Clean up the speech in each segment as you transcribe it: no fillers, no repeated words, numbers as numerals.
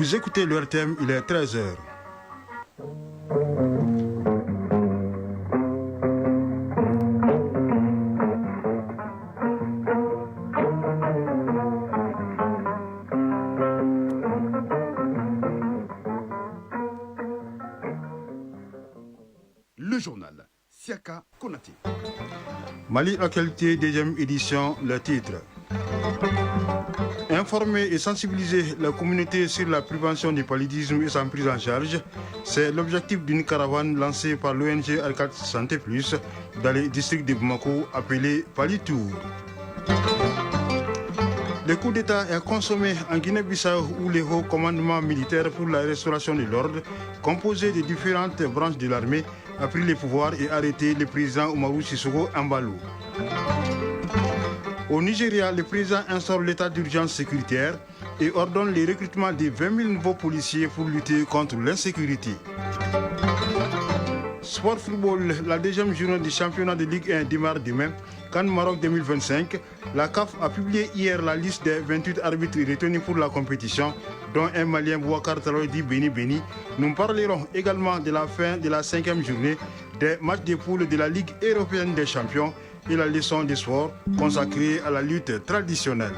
Vous écoutez le RTM, il est 13h. Le journal Siaka Konaté. Mali Actualité, deuxième édition, le titre. Informer et sensibiliser la communauté sur la prévention du paludisme et sa prise en charge, c'est l'objectif d'une caravane lancée par l'ONG Alcat Santé Plus dans les districts de Bamako appelé Palitour. Le coup d'État est consommé en Guinée-Bissau où les hauts commandements militaires pour la restauration de l'ordre, composé de différentes branches de l'armée, a pris le pouvoir et arrêté le président Umaru Sissoco Embaló. Au Nigeria, le président instaure l'état d'urgence sécuritaire et ordonne le recrutement de 20 000 nouveaux policiers pour lutter contre l'insécurité. Sport football, la deuxième journée du championnat de Ligue 1 démarre demain. CAN Maroc 2025, la CAF a publié hier la liste des 28 arbitres retenus pour la compétition, dont un Malien Bouakar Traoré dit Béni Béni. Nous parlerons également de la fin de la 5e journée des matchs de poule de la Ligue européenne des champions et la leçon de sport consacrée à la lutte traditionnelle.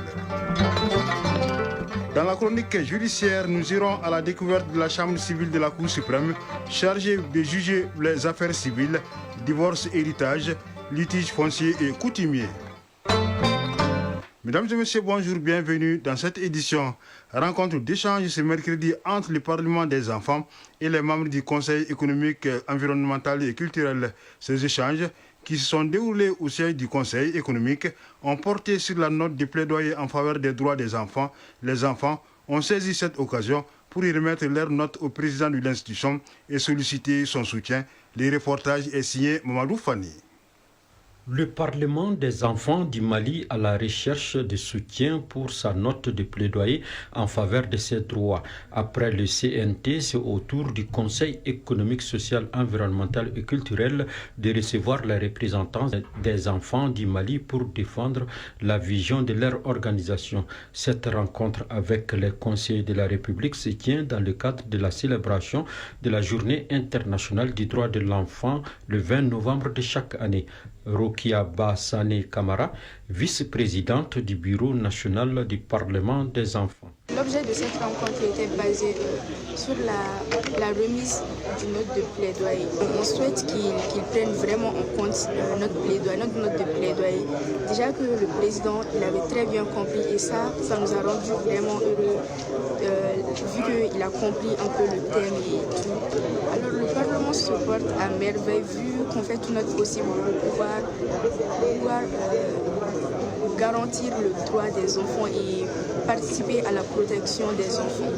Dans la chronique judiciaire, nous irons à la découverte de la Chambre civile de la Cour suprême, chargée de juger les affaires civiles, divorce, héritage, litiges fonciers et coutumiers. Mesdames et messieurs, bonjour, bienvenue dans cette édition. Rencontre d'échange ce mercredi entre le Parlement des enfants et les membres du Conseil économique, environnemental et culturel. Ces échanges, qui se sont déroulés au siège du Conseil économique, ont porté sur la note de plaidoyer en faveur des droits des enfants. Les enfants ont saisi cette occasion pour y remettre leur note au président de l'institution et solliciter son soutien. Le reportage est signé Mamadou Fani. Le Parlement des enfants du Mali à la recherche de soutien pour sa note de plaidoyer en faveur de ses droits. Après le CNT, c'est au tour du Conseil économique, social, environnemental et culturel de recevoir les représentants des enfants du Mali pour défendre la vision de leur organisation. Cette rencontre avec les conseillers de la République se tient dans le cadre de la célébration de la Journée internationale du droit de l'enfant le 20 novembre de chaque année. Rokia Bassane Kamara, vice-présidente du Bureau national du Parlement des enfants. L'objet de cette rencontre était basé sur la remise d'une note de plaidoyer. On souhaite qu'ils prennent vraiment en compte notre note de plaidoyer. Déjà que le président l'avait très bien compris et ça nous a rendu vraiment heureux vu qu'il a compris un peu le thème et tout. Alors le Parlement se porte à merveille vu qu'on fait tout notre possible pour pouvoir garantir le droit des enfants et participer à la protection des enfants.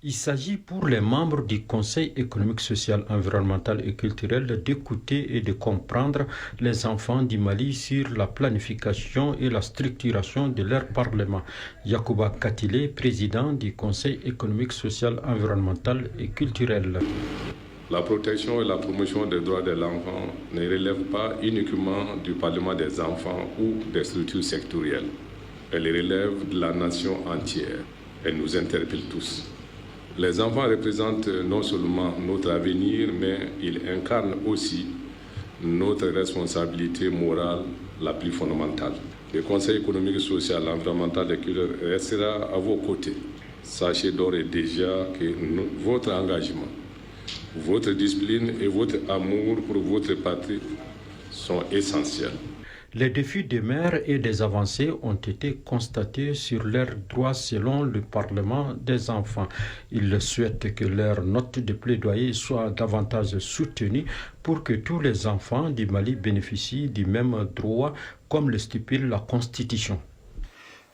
Il s'agit pour les membres du Conseil économique, social, environnemental et culturel d'écouter et de comprendre les enfants du Mali sur la planification et la structuration de leur Parlement. Yacouba Katile, président du Conseil économique, social, environnemental et culturel. La protection et la promotion des droits de l'enfant ne relèvent pas uniquement du Parlement des enfants ou des structures sectorielles. Elle relève de la nation entière. Elle nous interpelle tous. Les enfants représentent non seulement notre avenir, mais ils incarnent aussi notre responsabilité morale la plus fondamentale. Le Conseil économique, social, environnemental et culturel restera à vos côtés. Sachez d'ores et déjà que votre engagement, votre discipline et votre amour pour votre patrie sont essentiels. Les défis des mères et des avancées ont été constatés sur leurs droits selon le Parlement des enfants. Ils souhaitent que leur note de plaidoyer soit davantage soutenue pour que tous les enfants du Mali bénéficient du même droit comme le stipule la Constitution.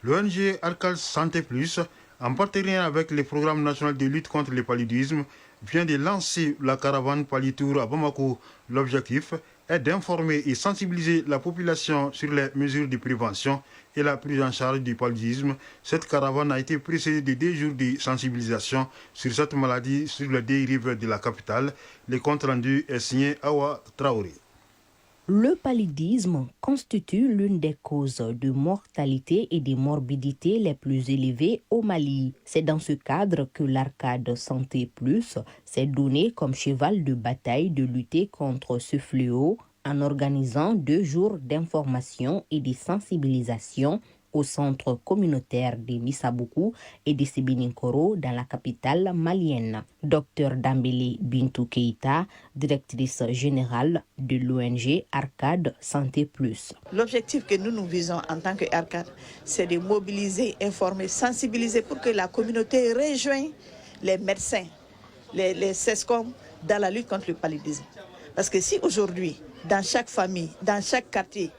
L'ONG Alcat Santé Plus, en partenariat avec le Programme national de lutte contre le paludisme, vient de lancer la caravane Palitour à Bamako. L'objectif est d'informer et sensibiliser la population sur les mesures de prévention et la prise en charge du paludisme. Cette caravane a été précédée de 2 jours de sensibilisation sur cette maladie sur les 2 rives de la capitale. Le compte rendu est signé Awa Traoré. Le paludisme constitue l'une des causes de mortalité et de morbidité les plus élevées au Mali. C'est dans ce cadre que l'Arcade Santé Plus s'est donné comme cheval de bataille de lutter contre ce fléau en organisant 2 jours d'information et de sensibilisation au centre communautaire de Missabuku et de Sibininkoro dans la capitale malienne. Dr Dambélé Bintou Keïta, directrice générale de l'ONG Arcade Santé Plus. L'objectif que nous visons en tant qu'Arcade, c'est de mobiliser, informer, sensibiliser pour que la communauté rejoigne les médecins, les CESCOM dans la lutte contre le paludisme. Parce que si aujourd'hui, dans chaque famille, dans chaque quartier,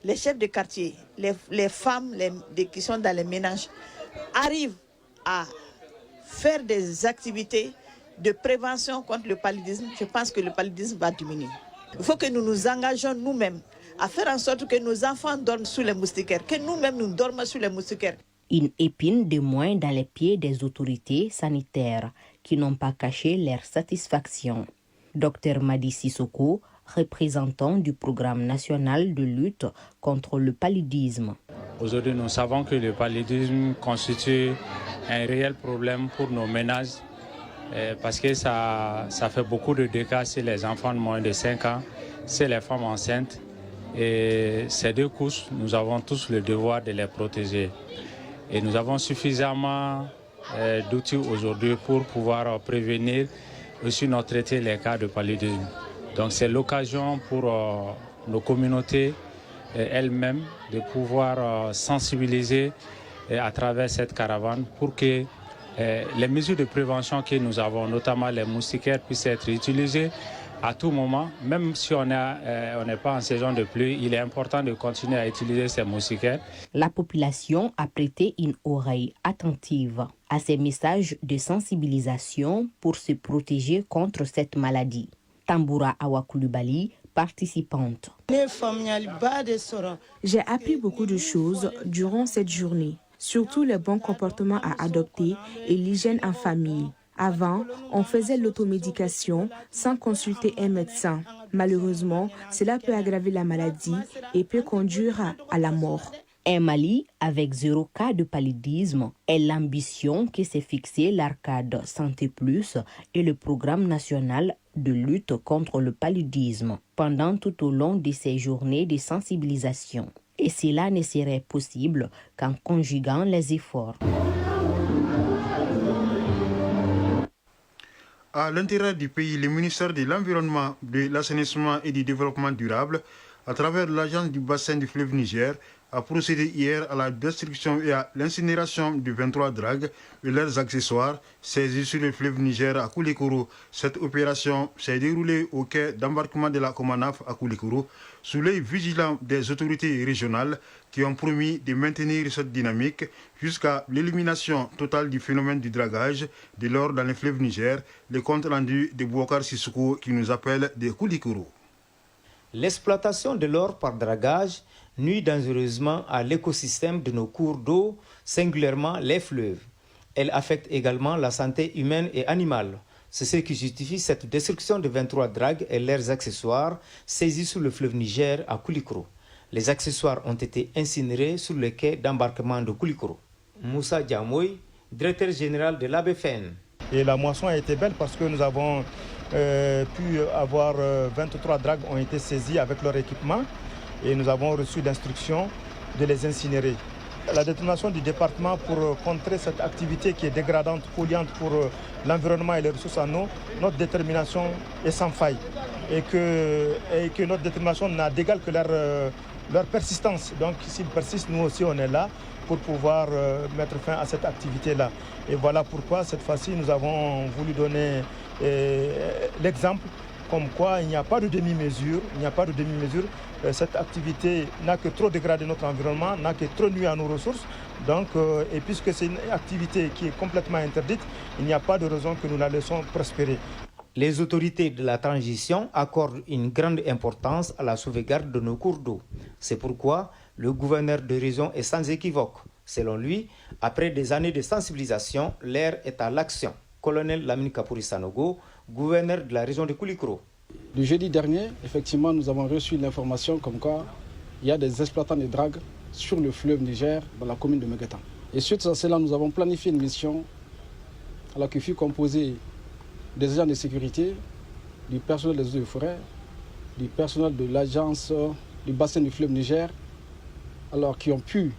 les chefs de quartier, les femmes qui sont dans les ménages arrivent à faire des activités de prévention contre le paludisme, je pense que le paludisme va diminuer. Il faut que nous nous engagions nous-mêmes à faire en sorte que nos enfants dorment sous les moustiquaires, que nous-mêmes nous dormons sous les moustiquaires. Une épine de moins dans les pieds des autorités sanitaires qui n'ont pas caché leur satisfaction. Dr Madi Sissoko, représentant du programme national de lutte contre le paludisme. Aujourd'hui, nous savons que le paludisme constitue un réel problème pour nos ménages parce que ça fait beaucoup de dégâts sur les enfants de moins de 5 ans, sur les femmes enceintes. Et ces 2 couches, nous avons tous le devoir de les protéger. Et nous avons suffisamment d'outils aujourd'hui pour pouvoir prévenir aussi nous traiter les cas de paludisme. Donc c'est l'occasion pour nos communautés elles-mêmes de pouvoir sensibiliser à travers cette caravane pour que les mesures de prévention que nous avons, notamment les moustiquaires, puissent être utilisées à tout moment. Même si on n'est pas en saison de pluie, il est important de continuer à utiliser ces moustiquaires. La population a prêté une oreille attentive à ces messages de sensibilisation pour se protéger contre cette maladie. Tamboura Awakulubali, participante. J'ai appris beaucoup de choses durant cette journée, surtout les bons comportements à adopter et l'hygiène en famille. Avant, on faisait l'automédication sans consulter un médecin. Malheureusement, cela peut aggraver la maladie et peut conduire à la mort. Un Mali avec 0 cas de paludisme est l'ambition que s'est fixée l'Arcade Santé Plus et le programme national de lutte contre le paludisme pendant tout au long de ces journées de sensibilisation. Et cela ne serait possible qu'en conjuguant les efforts. À l'intérieur du pays, le ministère de l'Environnement, de l'Assainissement et du Développement durable, à travers l'agence du bassin du fleuve Niger, a procédé hier à la destruction et à l'incinération de 23 dragues et leurs accessoires saisis sur le fleuve Niger à Koulikoro. Cette opération s'est déroulée au quai d'embarquement de la Comanaf à Koulikoro sous l'œil vigilant des autorités régionales qui ont promis de maintenir cette dynamique jusqu'à l'élimination totale du phénomène du dragage de l'or dans le fleuve Niger. Le compte rendu de Bouakar Sissoko qui nous appelle de Koulikoro. L'exploitation de l'or par dragage nuit dangereusement à l'écosystème de nos cours d'eau, singulièrement les fleuves. Elle affecte également la santé humaine et animale. C'est ce qui justifie cette destruction de 23 dragues et leurs accessoires saisis sur le fleuve Niger à Koulikoro. Les accessoires ont été incinérés sur le quai d'embarquement de Koulikoro. Moussa Diamoy, directeur général de l'ABFN. Et la moisson a été belle parce que nous avons pu avoir 23 dragues ont été saisies avec leur équipement et nous avons reçu l'instruction de les incinérer. La détermination du département pour contrer cette activité qui est dégradante, polluante pour l'environnement et les ressources en eau, notre détermination est sans faille et que notre détermination n'a d'égal que leur persistance. Donc s'ils persistent, nous aussi on est là pour pouvoir mettre fin à cette activité-là. Et voilà pourquoi cette fois-ci nous avons voulu donner l'exemple comme quoi il n'y a pas de demi-mesure, cette activité n'a que trop dégradé notre environnement, n'a que trop nuit à nos ressources. Donc, et puisque c'est une activité qui est complètement interdite, il n'y a pas de raison que nous la laissons prospérer. Les autorités de la transition accordent une grande importance à la sauvegarde de nos cours d'eau. C'est pourquoi le gouverneur de région est sans équivoque. Selon lui, après des années de sensibilisation, l'heure est à l'action. Colonel Lamine Kapouri Sanogo, gouverneur de la région de Koulikoro. Le jeudi dernier, effectivement, nous avons reçu l'information comme quoi il y a des exploitants de drague sur le fleuve Niger, dans la commune de Meguetan. Et suite à cela, nous avons planifié une mission qui fut composée des agents de sécurité, du personnel des eaux et forêts, du personnel de l'agence du bassin du fleuve Niger, qui ont pu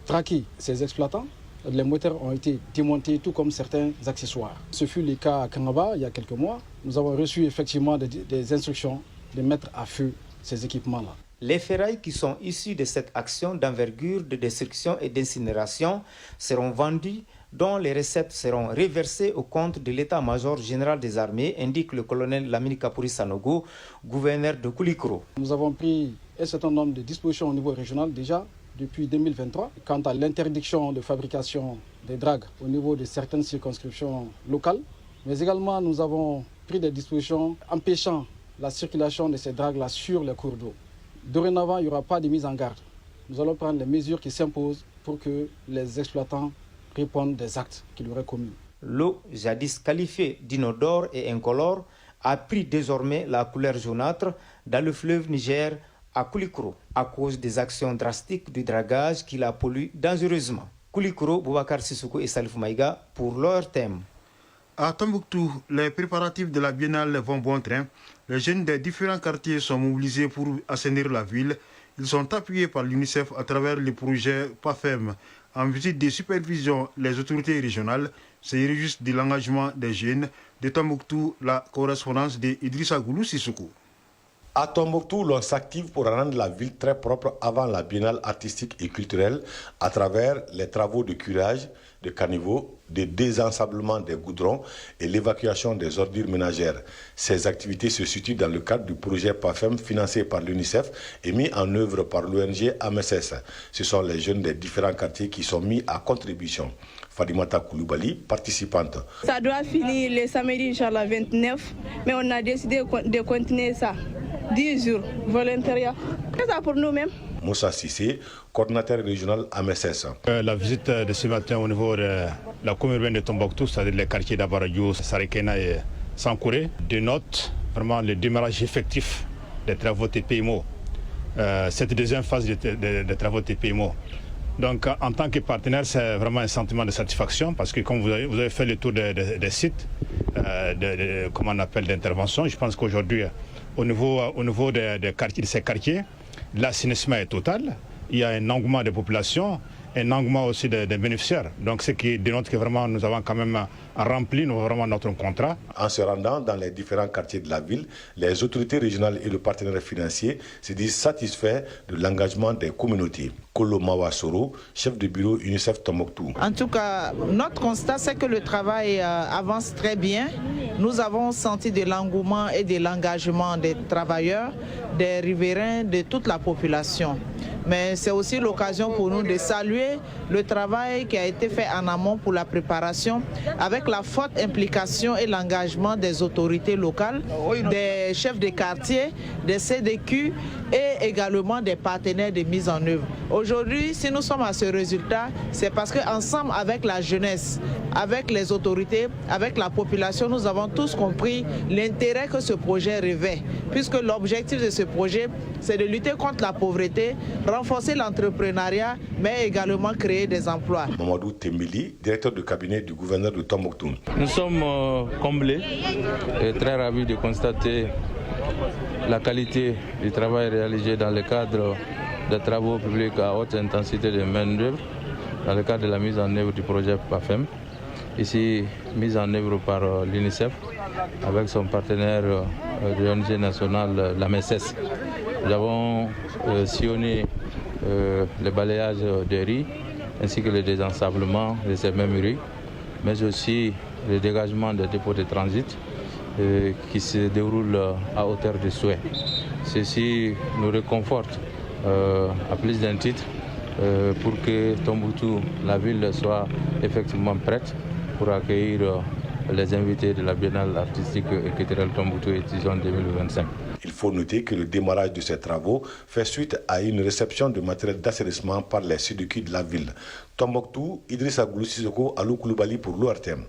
traquer ces exploitants. Les moteurs ont été démontés, tout comme certains accessoires. Ce fut le cas à Kangaba il y a quelques mois. Nous avons reçu effectivement des instructions de mettre à feu ces équipements-là. Les ferrailles qui sont issues de cette action d'envergure de destruction et d'incinération seront vendues, dont les recettes seront reversées au compte de l'état-major général des armées, indique le colonel Lamine Kapouri Sanogo, gouverneur de Koulikoro. Nous avons pris un certain nombre de dispositions au niveau régional déjà depuis 2023 quant à l'interdiction de fabrication des dragues au niveau de certaines circonscriptions locales. Mais également, nous avons pris des dispositions empêchant la circulation de ces dragues-là sur les cours d'eau. Dorénavant, il n'y aura pas de mise en garde. Nous allons prendre les mesures qui s'imposent pour que les exploitants répondent des actes qu'ils auraient commis. L'eau, jadis qualifiée d'inodore et incolore, a pris désormais la couleur jaunâtre dans le fleuve Niger à Koulikoro, à cause des actions drastiques du dragage qui la pollue dangereusement. Koulikoro, Boubacar Sissoko et Salif Maïga pour leur thème. À Tombouctou, les préparatifs de la biennale vont bon train. Les jeunes des différents quartiers sont mobilisés pour assainir la ville. Ils sont appuyés par l'UNICEF à travers le projet PAFEM. En visite de supervision, les autorités régionales se réjouissent de l'engagement des jeunes. De Tombouctou, la correspondance d'Idrissa Goulou Sissoko. À Tombouctou, l'on s'active pour rendre la ville très propre avant la biennale artistique et culturelle à travers les travaux de curage, de caniveaux, de désensablement des goudrons et l'évacuation des ordures ménagères. Ces activités se situent dans le cadre du projet PAFEM financé par l'UNICEF et mis en œuvre par l'ONG AMSS. Ce sont les jeunes des différents quartiers qui sont mis à contribution. Fadimata Koulibaly, participante. Ça doit finir le samedi, Inch'Allah, 29, mais on a décidé de continuer ça. 10 jours, volontariat. C'est ça pour nous-mêmes. Moussa Sissé, coordinateur régional AMSS. La visite de ce matin au niveau de la commune urbaine de Tombouctou, c'est-à-dire les quartiers d'Abaradio, Sarekena et Sankouré, dénote vraiment le démarrage effectif des travaux TPMO. Cette deuxième phase des travaux TPMO. Donc en tant que partenaire, c'est vraiment un sentiment de satisfaction parce que comme vous avez fait le tour des sites, comment on appelle, d'intervention, je pense qu'aujourd'hui, au niveau de ces quartiers, l'assainissement est total. Il y a un engouement des populations, un engouement aussi des bénéficiaires. Donc ce qui dénote que vraiment nous avons quand même rempli vraiment notre contrat. En se rendant dans les différents quartiers de la ville, les autorités régionales et le partenaire financier se disent satisfaits de l'engagement des communautés. Kolo Mawa Soro, chef de bureau UNICEF Tombouctou. En tout cas, notre constat, c'est que le travail avance très bien. Nous avons senti de l'engouement et de l'engagement des travailleurs, des riverains, de toute la population. Mais c'est aussi l'occasion pour nous de saluer le travail qui a été fait en amont pour la préparation, avec la forte implication et l'engagement des autorités locales, des chefs de quartier, des CDQ et également des partenaires de mise en œuvre. Aujourd'hui, si nous sommes à ce résultat, c'est parce qu'ensemble avec la jeunesse, avec les autorités, avec la population, nous avons tous compris l'intérêt que ce projet revêt, puisque l'objectif de ce projet, c'est de lutter contre la pauvreté, renforcer l'entrepreneuriat, mais également créer des emplois. Mamadou Tembili, directeur de cabinet du gouverneur de Tombouctou. Nous sommes comblés et très ravis de constater la qualité du travail réalisé dans le cadre des travaux publics à haute intensité de main-d'œuvre, dans le cadre de la mise en œuvre du projet PAFEM, ici mise en œuvre par l'UNICEF avec son partenaire de l'ONG nationale, l'AMSS. Nous avons sillonné le balayage des rues ainsi que le désensablement de ces mêmes rues, mais aussi le dégagement des dépôts de transit qui se déroulent à hauteur de souhait. Ceci nous réconforte à plus d'un titre pour que Tombouctou, la ville, soit effectivement prête pour accueillir les invités de la Biennale artistique et culturelle Tombouctou édition 2025. Il faut noter que le démarrage de ces travaux fait suite à une réception de matériel d'assainissement par les CDQ de la ville. Tombouctou, Idrissa Goulou Sissoko, Alou Koulibaly pour l'ORTM.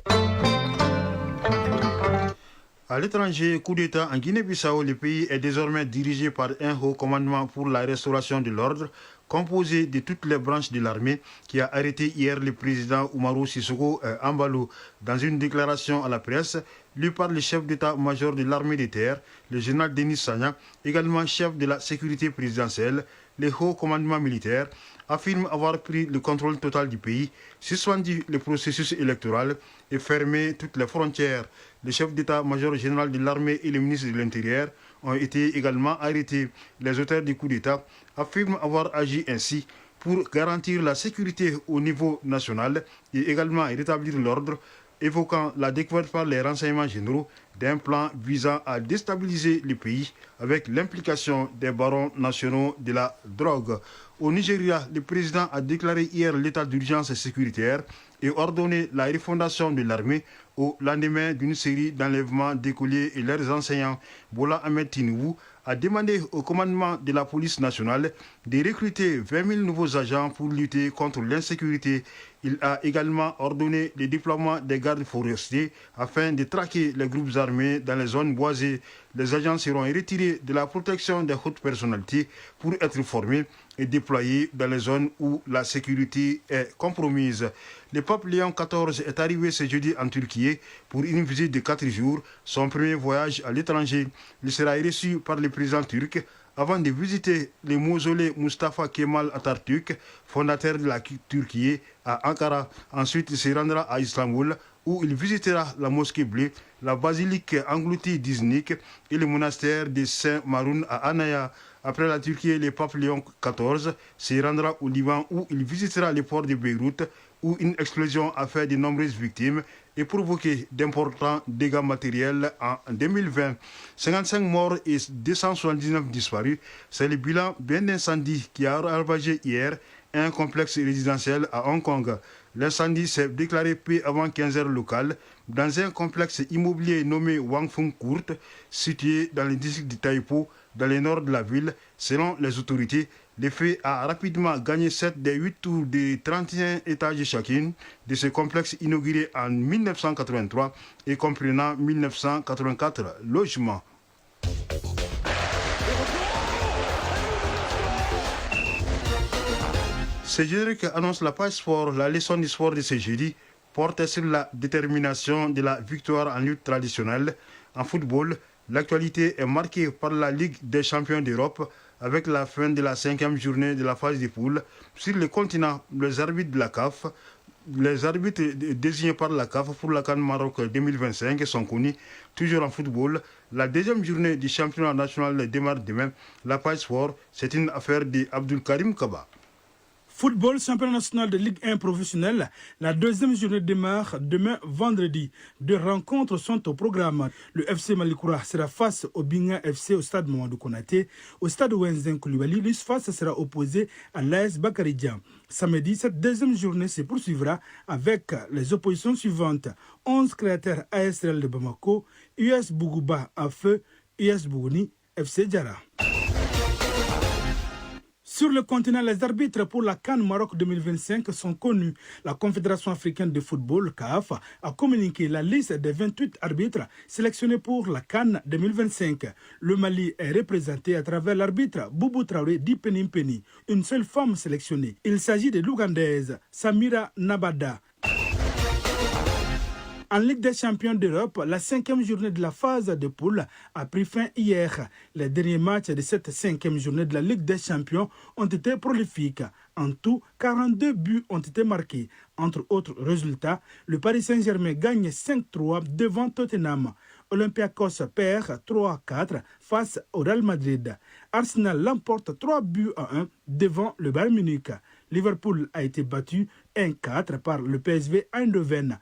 À l'étranger, coup d'État en Guinée-Bissau, le pays est désormais dirigé par un haut commandement pour la restauration de l'ordre, composé de toutes les branches de l'armée, qui a arrêté hier le président Umaru Sissoco Embalo. Dans une déclaration à la presse, lui par le chef d'état-major de l'armée de terre, le général Denis Sagna, également chef de la sécurité présidentielle, le haut commandement militaire, affirme avoir pris le contrôle total du pays, suspendu le processus électoral et fermé toutes les frontières. Le chef d'état-major général de l'armée et le ministre de l'Intérieur ont été également arrêtés. Les auteurs du coup d'État affirment avoir agi ainsi pour garantir la sécurité au niveau national et également rétablir l'ordre, évoquant la découverte par les renseignements généraux d'un plan visant à déstabiliser le pays avec l'implication des barons nationaux de la drogue. Au Nigeria, le président a déclaré hier l'état d'urgence sécuritaire et ordonné la refondation de l'armée au lendemain d'une série d'enlèvements d'écoliers et leurs enseignants. Bola Ahmed Tinubu a demandé au commandement de la police nationale de recruter 20 000 nouveaux agents pour lutter contre l'insécurité. Il a également ordonné le déploiement des gardes forestiers afin de traquer les groupes armés dans les zones boisées. Les agents seront retirés de la protection des hautes personnalités pour être formés et déployés dans les zones où la sécurité est compromise. Le pape Léon XIV est arrivé ce jeudi en Turquie pour une visite de 4 jours, son premier voyage à l'étranger. Il sera reçu par le président turc avant de visiter le mausolée Mustafa Kemal Atatürk, fondateur de la Turquie, à Ankara. Ensuite, il se rendra à Istanbul, où il visitera la mosquée bleue, la basilique engloutie d'Iznik et le monastère de Saint-Maroun à Anaya. Après la Turquie, le pape Léon XIV se rendra au Liban, où il visitera le port de Beyrouth, où une explosion a fait de nombreuses victimes et provoqué d'importants dégâts matériels en 2020. 55 morts et 279 disparus, c'est le bilan d'un incendie qui a ravagé hier un complexe résidentiel à Hong Kong. L'incendie s'est déclaré peu avant 15 heures locales dans un complexe immobilier nommé Wang Fung Court, situé dans le district de Taipo, dans le nord de la ville. Selon les autorités, le feu a rapidement gagné 7 des 8 tours de 31 étages chacune de ce complexe inauguré en 1983 et comprenant 1984 logements. Ce générique annonce la page sport. La leçon du sport de ce jeudi porte sur la détermination de la victoire en lutte traditionnelle. En football, l'actualité est marquée par la Ligue des champions d'Europe avec la fin de la 5e journée de la phase de poule. Sur le continent, les arbitres de la CAF, les arbitres désignés par la CAF pour la CAN Maroc 2025 sont connus. Toujours en football, la deuxième journée du championnat national démarre demain. La page sport, c'est une affaire d'Abdul Karim Kaba. Football, championnat national de Ligue 1 professionnelle, la deuxième journée démarre demain vendredi. 2 rencontres sont au programme. Le FC Malikoura sera face au Binga FC au stade Mamadou Konaté. Au stade Wenzen Koulibaly, l'USFAS sera opposé à l'AS Bakaridian. Samedi, cette deuxième journée se poursuivra avec les oppositions suivantes. 11 créateurs ASRL de Bamako, US Bougouba à feu, US Bougouni, FC Diara. Sur le continent, les arbitres pour la CAN Maroc 2025 sont connus. La Confédération africaine de football, CAF, a communiqué la liste des 28 arbitres sélectionnés pour la CAN 2025. Le Mali est représenté à travers l'arbitre Boubou Traoré d'Ipenimpeni, une seule femme sélectionnée. Il s'agit de l'Ougandaise Samira Nabada. En Ligue des champions d'Europe, la 5e journée de la phase de poule a pris fin hier. Les derniers matchs de cette 5e journée de la Ligue des champions ont été prolifiques. En tout, 42 buts ont été marqués. Entre autres résultats, le Paris Saint-Germain gagne 5-3 devant Tottenham. Olympiakos perd 3-4 face au Real Madrid. Arsenal l'emporte 3-1 devant le Bayern Munich. Liverpool a été battu 1-4 par le PSV Eindhoven.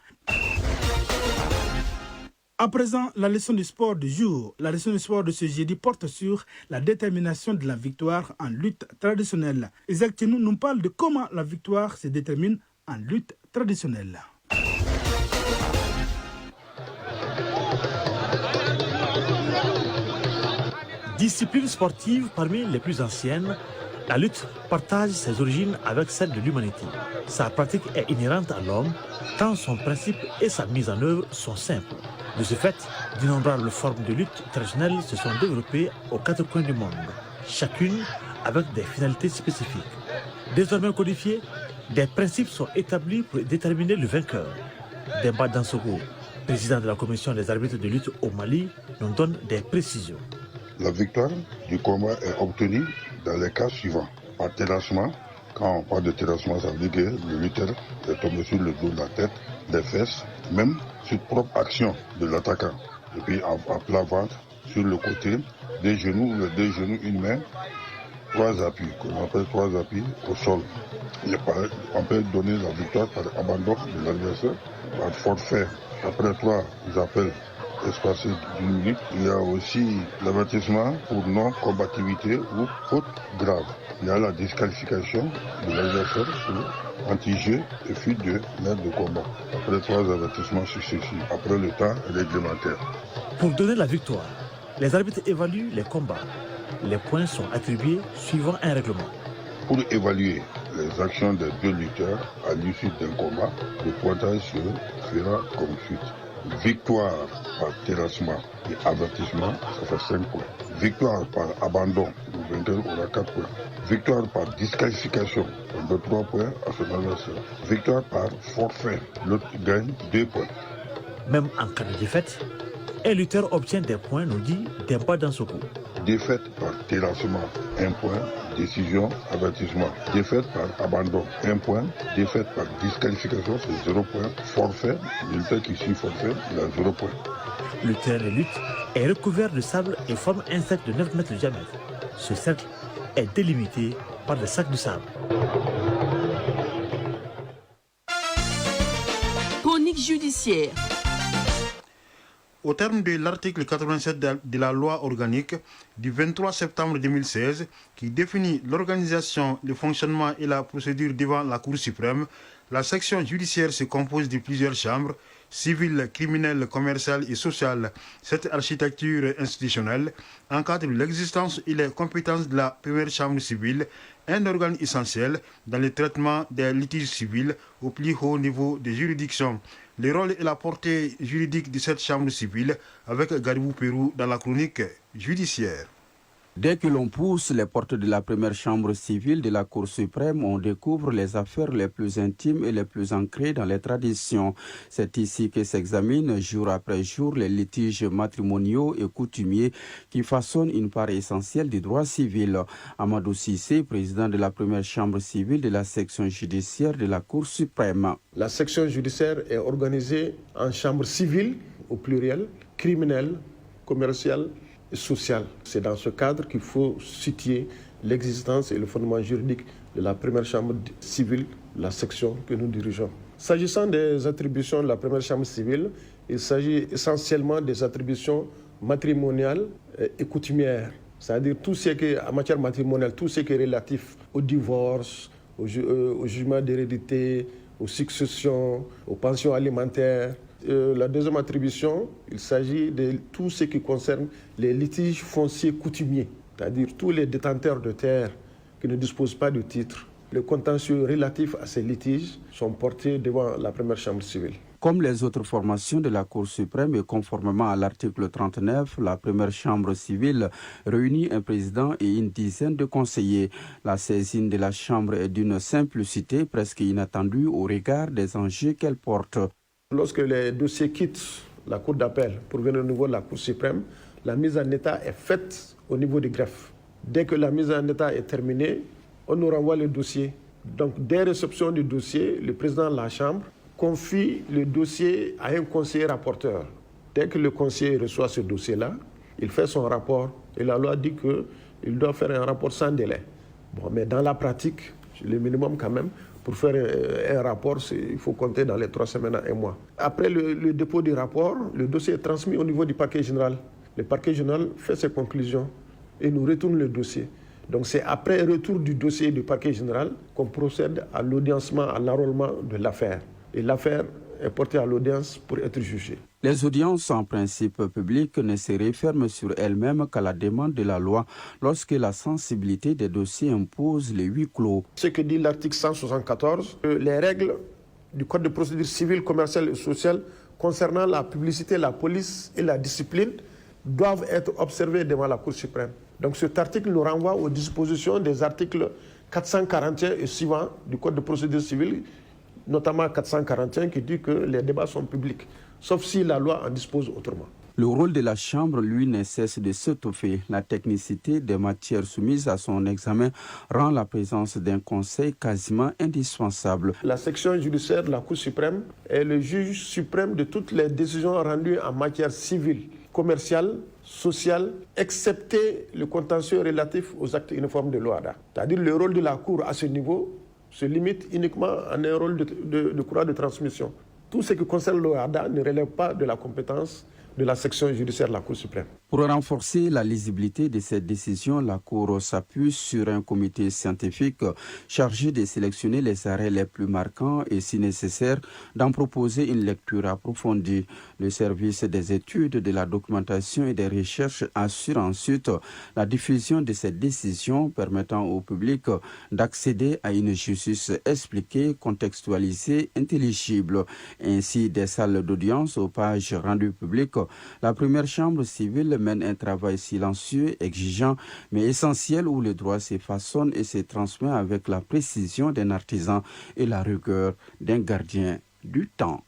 À présent, la leçon du sport du jour. La leçon du sport de ce jeudi porte sur la détermination de la victoire en lutte traditionnelle. Isaac Tchenou nous parle de comment la victoire se détermine en lutte traditionnelle. Discipline sportive parmi les plus anciennes, la lutte partage ses origines avec celle de l'humanité. Sa pratique est inhérente à l'homme, tant son principe et sa mise en œuvre sont simples. De ce fait, D'innombrables formes de lutte traditionnelle se sont développées aux quatre coins du monde, chacune avec des finalités spécifiques. Désormais codifiés, des principes sont établis pour déterminer le vainqueur. Demba Dansokho, président de la commission des arbitres de lutte au Mali, nous donne des précisions. La victoire du combat est obtenue dans les cas suivants. Par terrassement, quand on parle de terrassement, ça veut dire que le lutteur est tombé sur le dos de la tête, des fesses, même sur propre action de l'attaquant. Et puis à plat ventre, sur le côté, deux genoux, une main, 3 appuis, qu'on appelle 3 appuis au sol. On peut donner la victoire par abandon de l'adversaire, par forfait. Après 3 appels espacés d'1 minute, il y a aussi l'avertissement pour non-combativité ou faute grave. Il y a la disqualification de l'adversaire pour anti-jeu et fuite de l'aire de combat. Après 3 avertissements successifs, après le temps réglementaire. Pour donner la victoire, les arbitres évaluent les combats. Les points sont attribués suivant un règlement. Pour évaluer les actions des 2 lutteurs à l'issue d'un combat, le pointage sera comme suit. Victoire par terrassement et avertissement, ça fait 5 points. Victoire par abandon, le vainqueur aura 4 points. Victoire par disqualification, on donne 3 points à son adversaire. Victoire par forfait, l'autre gagne 2 points. Même en cas de défaite, un lutteur obtient des points, nous dit Demba Dansokho. Défaite par terrassement, 1 point. Décision, avertissement. Défaite par abandon, 1 point. Défaite par disqualification, c'est 0 point. Forfait, le lutteur qui suit forfait, il a 0 point. Le terrain de lutte est recouvert de sable et forme un cercle de 9 mètres de diamètre. Ce cercle est délimité par des sacs de sable. Chronique judiciaire. Au terme de l'article 87 de la loi organique du 23 septembre 2016 qui définit l'organisation, le fonctionnement et la procédure devant la Cour suprême, la section judiciaire se compose de plusieurs chambres, civiles, criminelles, commerciales et sociales. Cette architecture institutionnelle encadre l'existence et les compétences de la première chambre civile, un organe essentiel dans le traitement des litiges civils au plus haut niveau de juridiction. Le rôle et la portée juridique de cette chambre civile avec Garibou Pérou dans la chronique judiciaire. Dès que l'on pousse les portes de la première chambre civile de la Cour suprême, on découvre les affaires les plus intimes et les plus ancrées dans les traditions. C'est ici que s'examinent jour après jour les litiges matrimoniaux et coutumiers qui façonnent une part essentielle du droit civil. Amadou Cissé, président de la première chambre civile de la section judiciaire de la Cour suprême. La section judiciaire est organisée en chambres civiles au pluriel, criminelles, commerciales et sociale. C'est dans ce cadre qu'il faut situer l'existence et le fondement juridique de la première chambre civile, la section que nous dirigeons. S'agissant des attributions de la première chambre civile, il s'agit essentiellement des attributions matrimoniales et coutumières, c'est-à-dire tout ce qui est en matière matrimoniale, tout ce qui est relatif au divorce, au jugement d'hérédité, aux successions, aux pensions alimentaires. La deuxième attribution, il s'agit de tout ce qui concerne les litiges fonciers coutumiers, c'est-à-dire tous les détenteurs de terres qui ne disposent pas de titre. Les contentieux relatifs à ces litiges sont portés devant la première chambre civile. Comme les autres formations de la Cour suprême et conformément à l'article 39, la première chambre civile réunit un président et une dizaine de conseillers. La saisine de la chambre est d'une simplicité presque inattendue au regard des enjeux qu'elle porte. Lorsque les dossiers quittent la Cour d'appel pour venir au niveau de la Cour suprême, la mise en état est faite au niveau du greffe. Dès que la mise en état est terminée, on nous renvoie le dossier. Donc, dès réception du dossier, le président de la Chambre confie le dossier à un conseiller rapporteur. Dès que le conseiller reçoit ce dossier-là, il fait son rapport et la loi dit qu'il doit faire un rapport sans délai. Bon, mais dans la pratique, le minimum quand même, pour faire un rapport, il faut compter dans les 3 semaines à 1 mois. Après le dépôt du rapport, le dossier est transmis au niveau du parquet général. Le parquet général fait ses conclusions et nous retourne le dossier. Donc c'est après retour du dossier du parquet général qu'on procède à l'audiencement, à l'enrôlement de l'affaire. Et l'affaire est portée à l'audience pour être jugée. Les audiences en principe publiques ne se referment sur elles-mêmes qu'à la demande de la loi lorsque la sensibilité des dossiers impose les huis clos. Ce que dit l'article 174, les règles du Code de procédure civile, commerciale et sociale concernant la publicité, la police et la discipline doivent être observés devant la Cour suprême. Donc cet article nous renvoie aux dispositions des articles 441 et suivants du Code de procédure civile, notamment 441 qui dit que les débats sont publics, sauf si la loi en dispose autrement. Le rôle de la Chambre, lui, ne cesse de s'étoffer. La technicité des matières soumises à son examen rend la présence d'un conseil quasiment indispensable. La section judiciaire de la Cour suprême est le juge suprême de toutes les décisions rendues en matière civile, commerciale, sociale, excepté le contentieux relatif aux actes uniformes de l'OHADA. C'est-à-dire le rôle de la Cour à ce niveau se limite uniquement à un rôle de courroie de transmission. Tout ce qui concerne l'OHADA ne relève pas de la compétence de la section judiciaire de la Cour suprême. Pour renforcer la lisibilité de cette décision, la Cour s'appuie sur un comité scientifique chargé de sélectionner les arrêts les plus marquants et, si nécessaire, d'en proposer une lecture approfondie. Le service des études, de la documentation et des recherches assure ensuite la diffusion de cette décision permettant au public d'accéder à une justice expliquée, contextualisée, intelligible. Ainsi, des salles d'audience aux pages rendues publiques, la première chambre civile mène un travail silencieux, exigeant, mais essentiel, où le droit se façonne et se transmet avec la précision d'un artisan et la rigueur d'un gardien du temps.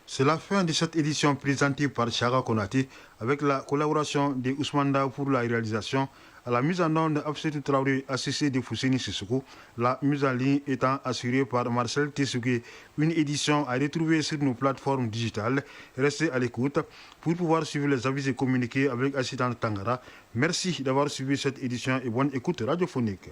C'est la fin de cette édition présentée par Chara Konati avec la collaboration de Ousmanda pour la réalisation. À la mise en onde de Absetou Traoré, assisté de Fousseni Sissoko, la mise en ligne étant assurée par Marcel Tessougué. Une édition à retrouver sur nos plateformes digitales. Restez à l'écoute pour pouvoir suivre les avis et communiquer avec Assitan Tangara. Merci d'avoir suivi cette édition et bonne écoute radiophonique.